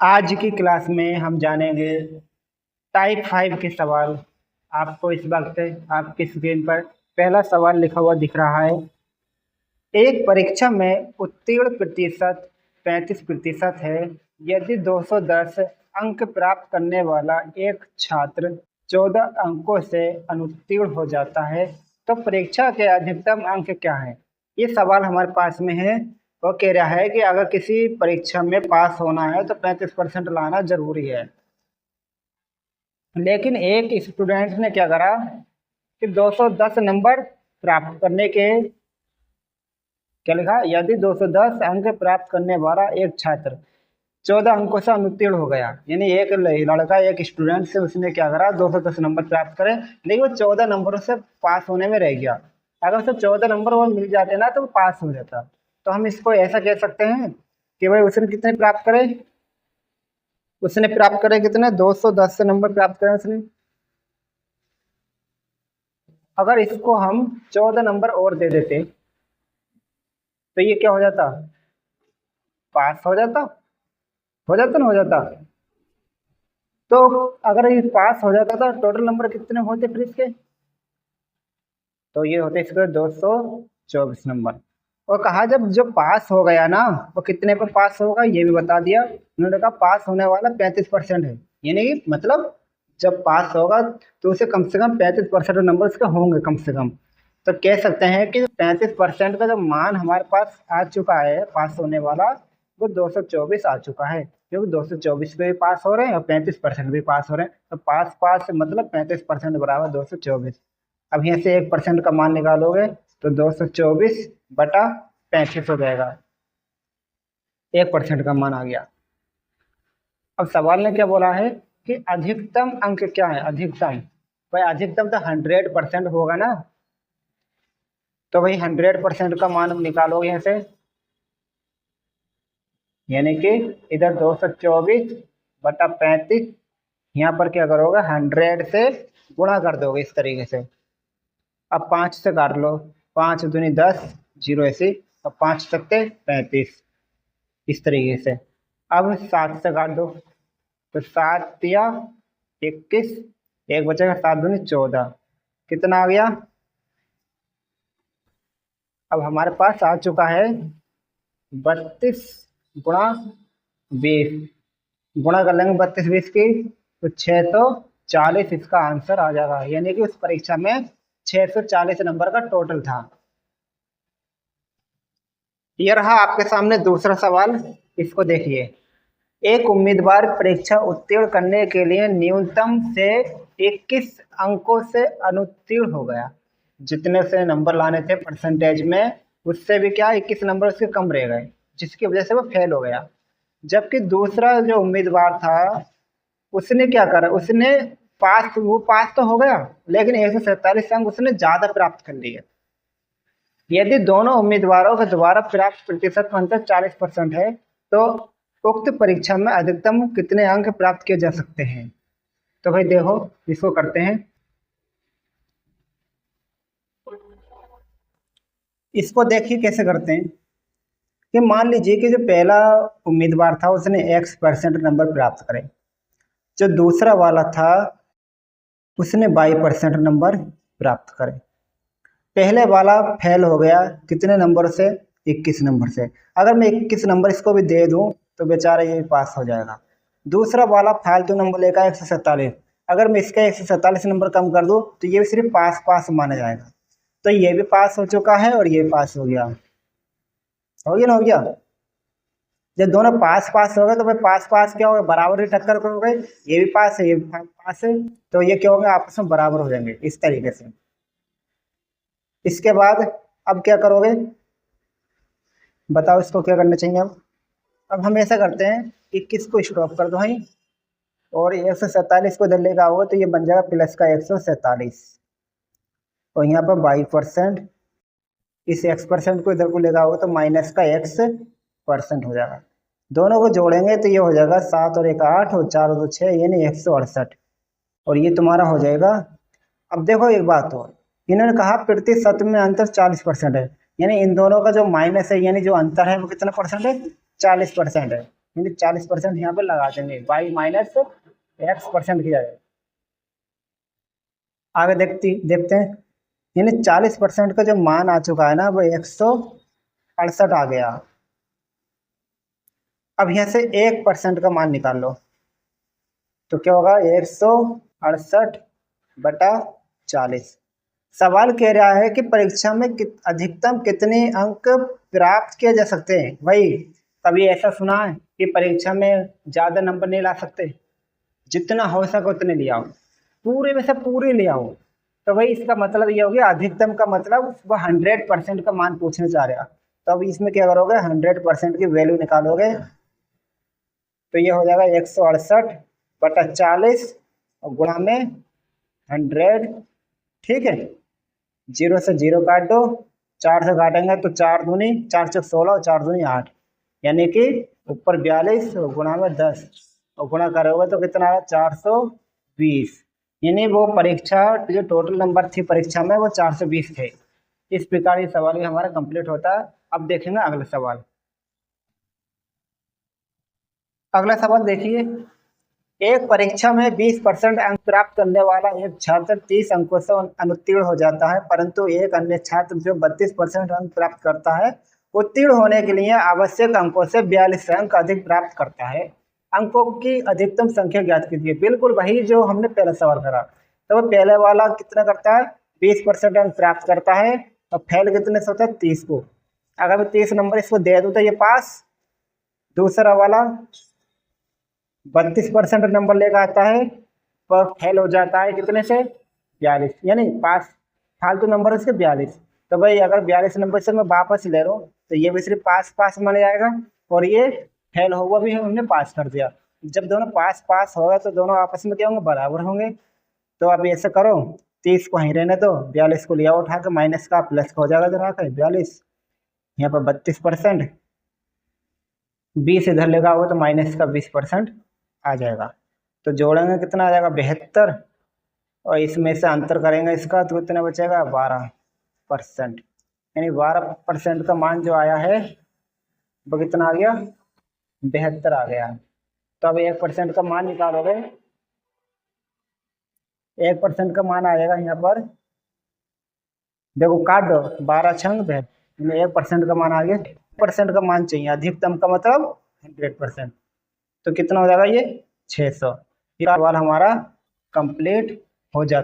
आज की क्लास में हम जानेंगे टाइप 5 के सवाल। आपको इस वक्त आपकी स्क्रीन पर पहला सवाल लिखा हुआ दिख रहा है। एक परीक्षा में उत्तीर्ण प्रतिशत 35% है। यदि 210 अंक प्राप्त करने वाला एक छात्र 14 अंकों से अनुत्तीर्ण हो जाता है तो परीक्षा के अधिकतम अंक क्या है? ये सवाल हमारे पास में है। वो कह रहा है कि अगर किसी परीक्षा में पास होना है तो 35% लाना जरूरी है। लेकिन एक स्टूडेंट ने क्या करा कि 210 नंबर प्राप्त करने के क्या लिखा, यदि 210 अंक प्राप्त करने वाला एक छात्र 14 अंकों से अनुत्तीर्ण हो गया, यानी एक लड़का एक स्टूडेंट से उसने क्या करा 210 नंबर प्राप्त करे, लेकिन वो 14 नंबरों से पास होने में रह गया। अगर उसे 14 नंबर और मिल जाते ना तो वो पास हो जाता। तो हम इसको ऐसा कह सकते हैं कि भाई उसने कितने प्राप्त करे, उसने प्राप्त करे कितने 210 से नंबर प्राप्त करे उसने। अगर इसको हम 14 नंबर और दे देते तो ये क्या हो जाता, पास हो जाता, हो जाता ना, हो जाता। तो अगर ये पास हो जाता तो टोटल नंबर कितने होते फिर इसके, तो ये होते इसके 224 नंबर। और कहा जब जो पास हो गया ना वो कितने पर पास होगा ये भी बता दिया। उन्होंने कहा पास होने वाला 35% है, यानी कि मतलब जब पास होगा तो उसे कम से कम 35% नंबर उसके होंगे कम से कम। तो कह सकते हैं कि 35% का जो मान हमारे पास आ चुका है पास होने वाला, वो 224 आ चुका है, क्योंकि 224 पे भी पास हो रहे हैं और 35% भी पास हो रहे हैं। तो पास पास मतलब 35% बराबर 224। अब यहाँ से 1% का मान निकालोगे तो 224/35 हो जाएगा। 1% का मान आ गया। अब सवाल ने क्या बोला है कि अधिकतम अंक क्या है, अधिकतम। भाई अधिकतम तो 100% होगा ना, तो भाई 100% का मान निकालोगे यहाँ से, यानी कि इधर 224/35, यहाँ पर क्या करोगे 100 से गुणा कर दोगे इस तरीके से। अब 5 से काट लो, 5 दूनी 10, 0 ऐसे, अब 5 सकते 35 इस तरीके से। अब 7 से काट दो तो 7 या 21, एक बचेगा 7 दूनी 14, कितना आ गया। अब हमारे पास आ चुका है 32 गुणा 20, गुणा कर लेंगे 32 20 की तो 640 इसका आंसर आ जाएगा, यानी कि उस परीक्षा में 640 नंबर का टोटल था। ये रहा आपके सामने दूसरा सवाल, इसको देखिए। एक उम्मीदवार परीक्षा उत्तीर्ण करने के लिए न्यूनतम से 21 अंकों से अनुत्तीर्ण हो गया। जितने से नंबर लाने थे परसेंटेज में, उससे भी क्या 21 नंबर उसके कम रह गए, जिसकी वजह से वो फेल हो गया। जबकि दूसरा जो उम्मीदवार था उसने क्या करा, उसने पास, वो पास तो हो गया लेकिन 147 अंक उसने ज्यादा प्राप्त कर लिए। यदि दोनों उम्मीदवारों का दोबारा प्राप्त प्रतिशत अंतर 40% है तो उक्त परीक्षा में अधिकतम कितने अंक प्राप्त किए जा सकते हैं। तो भाई देखो इसको करते हैं, इसको देखिए कैसे करते हैं कि मान लीजिए कि जो पहला उम्मीदवार था उसने X% नंबर प्राप्त करे, जो दूसरा वाला था उसने Y% नंबर प्राप्त करे। पहले वाला फेल हो गया कितने नंबर से, 21 नंबर से। अगर मैं 21 नंबर इसको भी दे दूं तो बेचारा ये भी पास हो जाएगा। दूसरा वाला फालतू नंबर लेकर 147, अगर मैं इसका 147 नंबर कम कर दूं तो ये भी सिर्फ पास पास माना जाएगा। तो ये भी पास हो चुका है और ये पास हो गया, हो गया ना, हो गया। जब दोनों पास पास हो गए तो भाई पास पास क्या होगा, बराबर ही टक्कर करोगे, ये भी पास है ये भी पास है, तो ये क्या होगा आपस में बराबर हो जाएंगे इस तरीके से। इसके बाद अब क्या करोगे बताओ, इसको क्या करना चाहिए। अब हम ऐसा करते हैं 21 को स्टॉप कर दो भाई, और 147 को इधर लेकर आओगे तो ये बन जाएगा प्लस का 147, और यहाँ पर 22%, इस X% को इधर को लेकर आओगे तो माइनस का X% हो जाएगा। दोनों को जोड़ेंगे तो ये हो जाएगा 7 और 1 8 और 4 और 2 6, यानी 168, और ये तुम्हारा हो जाएगा। अब देखो एक बात और, इन्होंने कहा प्रतिशत में अंतर 40% है, यानी इन दोनों का जो माइनस है यानी जो अंतर है वो कितना परसेंट है, 40% है। यानी 40% यहाँ पे लगा देंगे, y माइनस x% की जाएगा। आगे देखते हैं, यानी 40% का जो मान आ चुका है ना वो 168 आ गया। अब यहाँ से 1% का मान निकाल लो, तो क्या होगा 168/40। सवाल कह रहा है कि परीक्षा में अधिकतम कितने अंक प्राप्त किए जा सकते हैं। भाई कभी ऐसा सुना है कि परीक्षा में ज़्यादा नंबर नहीं ला सकते, जितना हो सके उतने ले आओ, पूरे में से पूरे ले आओ। तो भाई इसका मतलब ये हो गया, अधिकतम का मतलब वह 100% का मान पूछने जा रहा। तो अब इसमें क्या करोगे, 100% की वैल्यू निकालोगे, तो ये हो जाएगा 168/40 और गुणा में 100। ठीक है, 0 से 0 काट दो, 4 से काटेंगे तो 4 दूनी 4 चौक 16 और 4 दूनी 8, यानी कि ऊपर 42 और गुणा में 10 और गुणा करोगे तो कितना आया 420। यानी वो परीक्षा जो टोटल नंबर थी परीक्षा में वो 420 थे। इस प्रकार ये सवाल भी हमारा कंप्लीट होता है। अब देखेंगे अगला सवाल। अगला सवाल देखिए, एक परीक्षा में 20% अंक प्राप्त करने वाला एक छात्र 30 अंकों से अनुत्तीर्ण हो जाता है, परंतु एक अन्य छात्र जो 32% अंक प्राप्त करता है उत्तीर्ण होने के लिए आवश्यक अंकों से 42 अंक अधिक प्राप्त करता है। अंकों की अधिकतम संख्या ज्ञात कीजिए। बिल्कुल वही जो हमने पहला सवाल करा, तो वो पहले वाला कितना करता है, 20% अंक प्राप्त करता है और फेल कितने से होता है 30 को। अगर मैं 30 नंबर इसको दे दूँ तो ये पास। दूसरा वाला 32% नंबर लेकर आता है पर फेल हो जाता है कितने से 42, यानी पास फालतू नंबर उसके 42। तो भाई अगर 42 नंबर से मैं वापस ले रहा हूँ तो ये भी सिर्फ पास पास माना जाएगा और ये फेल हुआ भी हमने पास कर दिया। जब दोनों पास पास होगा तो दोनों आपस में क्या होंगे, बराबर होंगे। तो अब ऐसे करो, 30 को वहीं रहने दो, 42 को लिया उठा के माइनस का प्लस का हो जाएगा इधर आकर 42, यहाँ पर 32%, 20 इधर लेगा होगा तो माइनस का 20% आ जाएगा। तो जोड़ेंगे कितना आ जाएगा 72 और इसमें से अंतर करेंगे इसका तो कितना बचेगा 12%, यानी 12% का मान जो आया है वो कितना आ गया 72 आ गया। तो अब 1% का मान निकालोगे, 1% का मान आ जाएगा यहाँ पर, देखो काट दो 12 छंग 1% का मान आ गया। 1% का मान चाहिए, अधिकतम का मतलब 100%। तो कितना हो जाएगा ये 600। ये सवाल हमारा कंप्लीट हो जाता है।